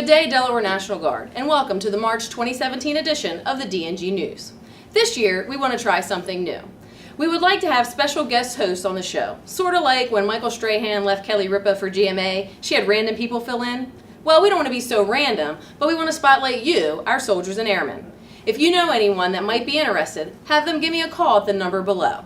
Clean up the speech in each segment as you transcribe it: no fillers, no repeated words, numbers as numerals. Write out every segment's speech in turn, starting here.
Good day, Delaware National Guard, and welcome to the March 2017 edition of the DNG News. This year, we want to try something new. We would like to have special guest hosts on the show, sort of like when Michael Strahan left Kelly Ripa for GMA, she had random people fill in. Well, we don't want to be so random, but we want to spotlight you, our soldiers and airmen. If you know anyone that might be interested, have them give me a call at the number below.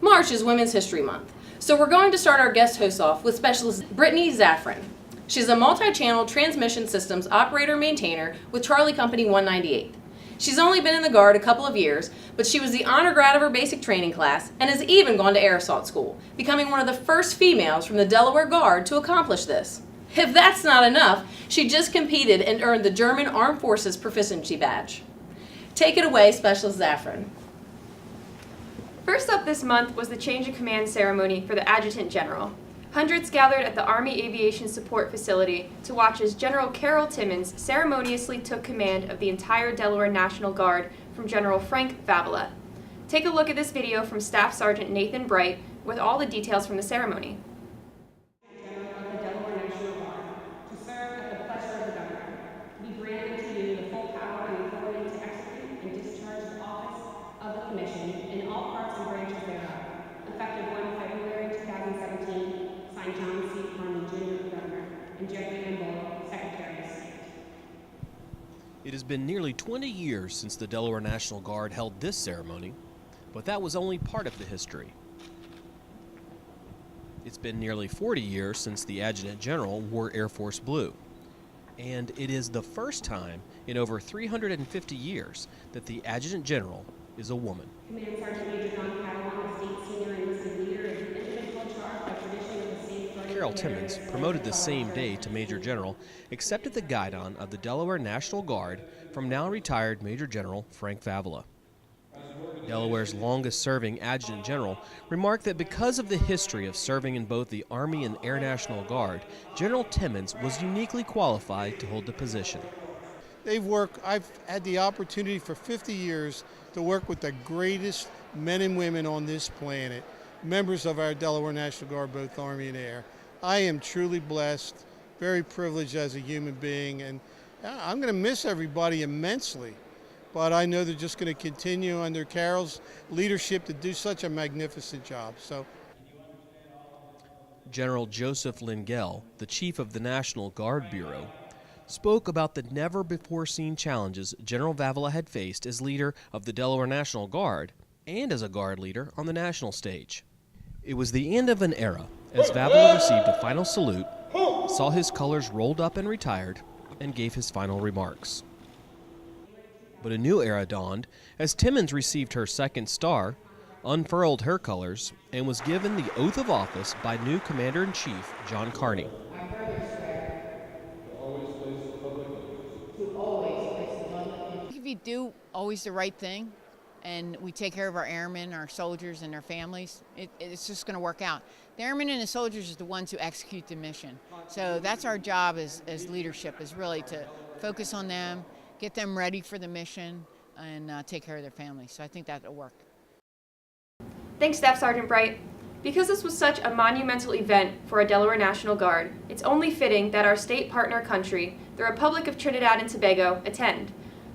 March is Women's History Month, so we're going to start our guest host off with Specialist Brittany Zaffron. She's a multi-channel transmission systems operator-maintainer with Charlie Company 198. She's only been in the Guard a couple of years, but she was the honor grad of her basic training class and has even gone to Air Assault School, becoming one of the first females from the Delaware Guard to accomplish this. If that's not enough, she just competed and earned the German Armed Forces Proficiency Badge. Take it away, Specialist Zaffron. First up this month was the change of command ceremony for the Adjutant General. Hundreds gathered at the Army Aviation Support Facility to watch as General Carol Timmons ceremoniously took command of the entire Delaware National Guard from General Frank Favola. Take a look at this video from Staff Sergeant Nathan Bright with all the details from the ceremony. General of the Delaware National Guard, to serve at the pleasure of the Governor, we grant to you the full power and authority to execute and discharge the office of the Commission in all parts and branches thereof, effective 1 February 2017. Signed, John C. Carney, Jr., Governor, and Jeffrey M. Bell, Secretary of State. It has been nearly 20 years since the Delaware National Guard held this ceremony, but that was only part of the history. It's been nearly 40 years since the Adjutant General wore Air Force Blue, and it is the first time in over 350 years that the Adjutant General is a woman. Command Sergeant Major Don Catalan, the State Senior Enlisted Leader, is the individual charged by tradition of the State Guard. Carol Timmons, promoted the same day to Major General, accepted the guidon of the Delaware National Guard from now retired Major General Frank Favola. Delaware's longest-serving Adjutant General remarked that because of the history of serving in both the Army and Air National Guard, General Timmons was uniquely qualified to hold the position. I've had the opportunity for 50 years to work with the greatest men and women on this planet, members of our Delaware National Guard, both Army and Air. I am truly blessed, very privileged as a human being, and I'm going to miss everybody immensely. But I know they're just going to continue under Carol's leadership to do such a magnificent job. So, General Joseph Lingell, the chief of the National Guard Bureau, spoke about the never-before-seen challenges General Favola had faced as leader of the Delaware National Guard and as a Guard leader on the national stage. It was the end of an era as Favola received a final salute, saw his colors rolled up and retired, and gave his final remarks. But a new era dawned as Timmons received her second star, unfurled her colors, and was given the oath of office by new Commander-in-Chief John Carney. I further swear to always place the public interest. If you do always the right thing, and we take care of our airmen, our soldiers, and their families, it's just going to work out. The airmen and the soldiers are the ones who execute the mission. So that's our job as leadership, is really to focus on them, get them ready for the mission, and take care of their families. So I think that'll work. Thanks, Staff Sergeant Bright. Because this was such a monumental event for our Delaware National Guard, it's only fitting that our state partner country, the Republic of Trinidad and Tobago, attend.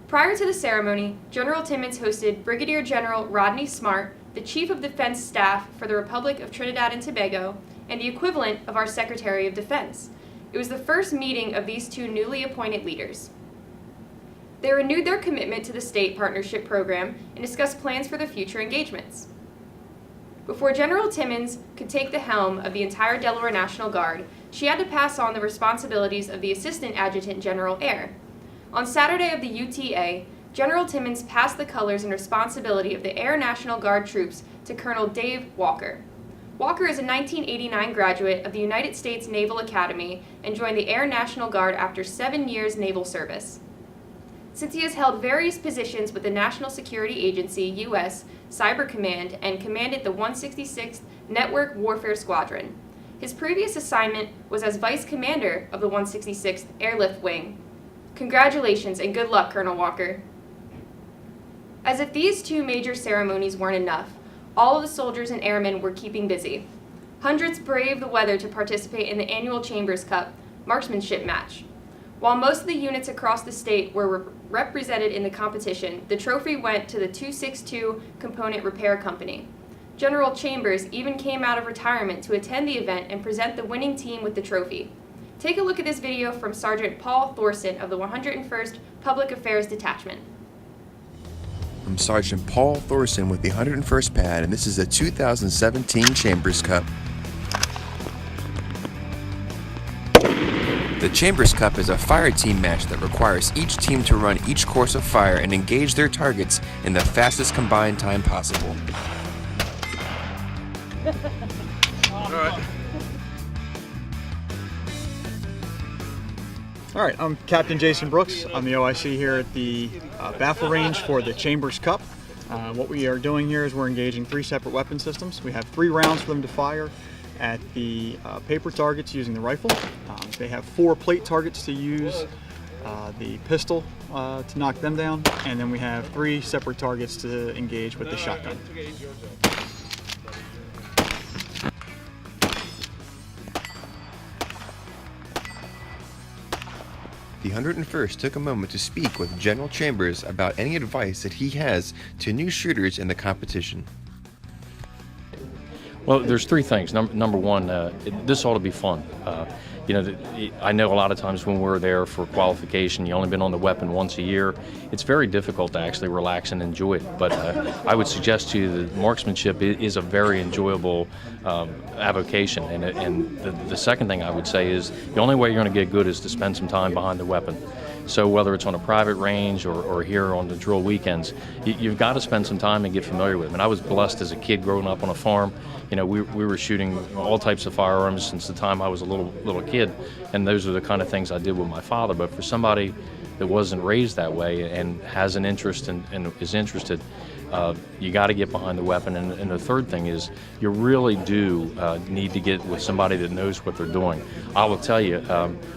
Prior to the ceremony, General Timmons hosted Brigadier General Rodney Smart, the Chief of Defense Staff for the Republic of Trinidad and Tobago, and the equivalent of our Secretary of Defense. It was the first meeting of these two newly appointed leaders. They renewed their commitment to the state partnership program and discussed plans for their future engagements. Before General Timmons could take the helm of the entire Delaware National Guard, she had to pass on the responsibilities of the Assistant Adjutant General Air. On Saturday of the UTA, General Timmons passed the colors and responsibility of the Air National Guard troops to Colonel Dave Walker. Walker is a 1989 graduate of the United States Naval Academy and joined the Air National Guard after 7 years naval service. Since he has held various positions with the National Security Agency, U.S. Cyber Command, and commanded the 166th Network Warfare Squadron. His previous assignment was as Vice Commander of the 166th Airlift Wing. Congratulations and good luck, Colonel Walker. As if these two major ceremonies weren't enough, all of the soldiers and airmen were keeping busy. Hundreds braved the weather to participate in the annual Chambers Cup marksmanship match. While most of the units across the state were represented in the competition, the trophy went to the 262 Component Repair Company. General Chambers even came out of retirement to attend the event and present the winning team with the trophy. Take a look at this video from Sergeant Paul Thorson of the 101st Public Affairs Detachment. I'm Sergeant Paul Thorson with the 101st Pad, and this is the 2017 Chambers Cup. The Chambers Cup is a fire team match that requires each team to run each course of fire and engage their targets in the fastest combined time possible. All right, I'm Captain Jason Brooks. I'm the OIC here at the baffle range for the Chambers Cup. What we are doing here is we're engaging 3 separate weapon systems. We have 3 rounds for them to fire at the paper targets using the rifle. They have 4 plate targets to use the pistol to knock them down, and then we have 3 separate targets to engage with the shotgun. The 101st took a moment to speak with General Chambers about any advice that he has to new shooters in the competition. Well, there's 3 things. Number one, this ought to be fun. I know a lot of times when we're there for qualification, you've only been on the weapon once a year. It's very difficult to actually relax and enjoy it. But I would suggest to you that marksmanship is a very enjoyable avocation. And the second thing I would say is the only way you're going to get good is to spend some time behind the weapon. So whether it's on a private range or here on the drill weekends, you've got to spend some time and get familiar with them. And I was blessed as a kid growing up on a farm. We were shooting all types of firearms since the time I was a little kid, and those are the kind of things I did with my father. But for somebody that wasn't raised that way and has an interest and is interested, you got to get behind the weapon. And the third thing is you really do need to get with somebody that knows what they're doing. I will tell you,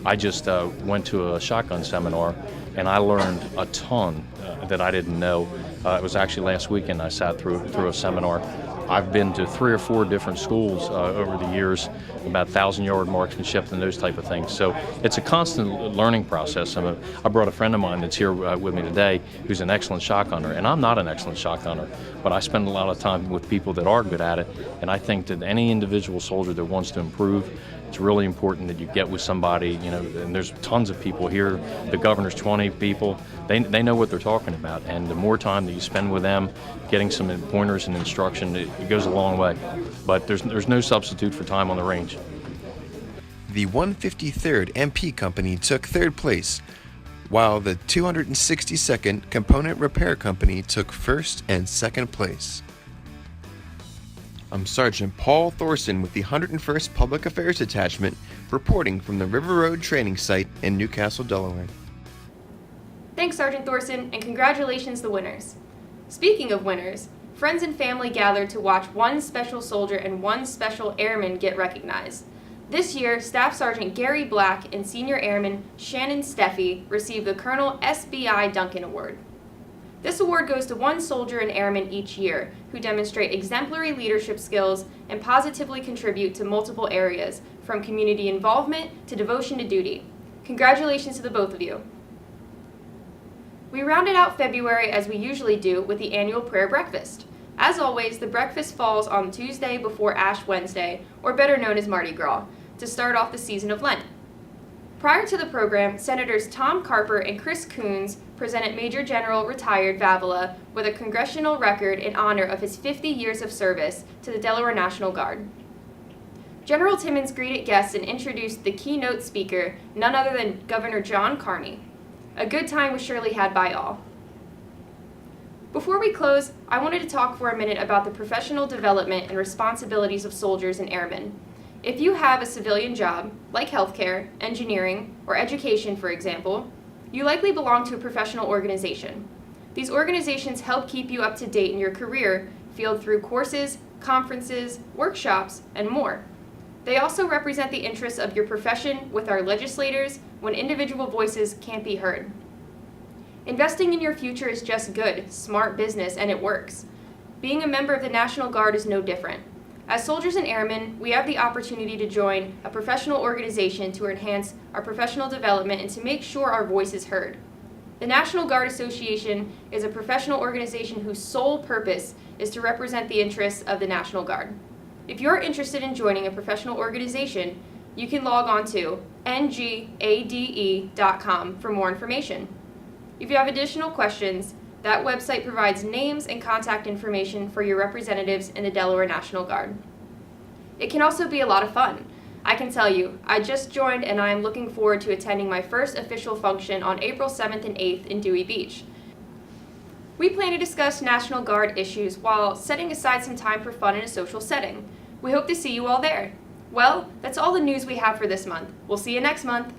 I just went to a shotgun seminar, and I learned a ton that I didn't know. It was actually last weekend I sat through a seminar. I've been to 3 or 4 different schools over the years about 1,000-yard marksmanship and those type of things. So it's a constant learning process. I brought a friend of mine that's here with me today who's an excellent shotgunner, and I'm not an excellent shotgunner, but I spend a lot of time with people that are good at it, and I think that any individual soldier that wants to improve, it's really important that you get with somebody, and there's tons of people here. The governor's 20 people. They know what they're talking about, and the more time that you spend with them, getting some pointers and instruction, it goes a long way. But there's no substitute for time on the range. The 153rd MP Company took 3rd place, while the 262nd Component Repair Company took 1st and 2nd place. I'm Sergeant Paul Thorson with the 101st Public Affairs Detachment, reporting from the River Road Training Site in Newcastle, Delaware. Thanks, Sergeant Thorson, and congratulations to the winners. Speaking of winners, friends and family gathered to watch one special soldier and one special airman get recognized. This year, Staff Sergeant Gary Black and Senior Airman Shannon Steffi received the Colonel SBI Duncan Award. This award goes to one soldier and airman each year who demonstrate exemplary leadership skills and positively contribute to multiple areas, from community involvement to devotion to duty. Congratulations to the both of you. We rounded out February as we usually do with the annual prayer breakfast. As always, the breakfast falls on Tuesday before Ash Wednesday, or better known as Mardi Gras, to start off the season of Lent. Prior to the program, Senators Tom Carper and Chris Coons presented Major General retired Vavala with a congressional record in honor of his 50 years of service to the Delaware National Guard. General Timmons greeted guests and introduced the keynote speaker, none other than Governor John Carney. A good time was surely had by all. Before we close, I wanted to talk for a minute about the professional development and responsibilities of soldiers and airmen. If you have a civilian job, like healthcare, engineering, or education, for example, you likely belong to a professional organization. These organizations help keep you up to date in your career, field through courses, conferences, workshops, and more. They also represent the interests of your profession with our legislators when individual voices can't be heard. Investing in your future is just good, smart business, and it works. Being a member of the National Guard is no different. As soldiers and airmen, we have the opportunity to join a professional organization to enhance our professional development and to make sure our voice is heard. The National Guard Association is a professional organization whose sole purpose is to represent the interests of the National Guard. If you're interested in joining a professional organization, you can log on to ngade.com for more information. If you have additional questions, that website provides names and contact information for your representatives in the Delaware National Guard. It can also be a lot of fun. I can tell you, I just joined and I am looking forward to attending my first official function on April 7th and 8th in Dewey Beach. We plan to discuss National Guard issues while setting aside some time for fun in a social setting. We hope to see you all there. Well, that's all the news we have for this month. We'll see you next month.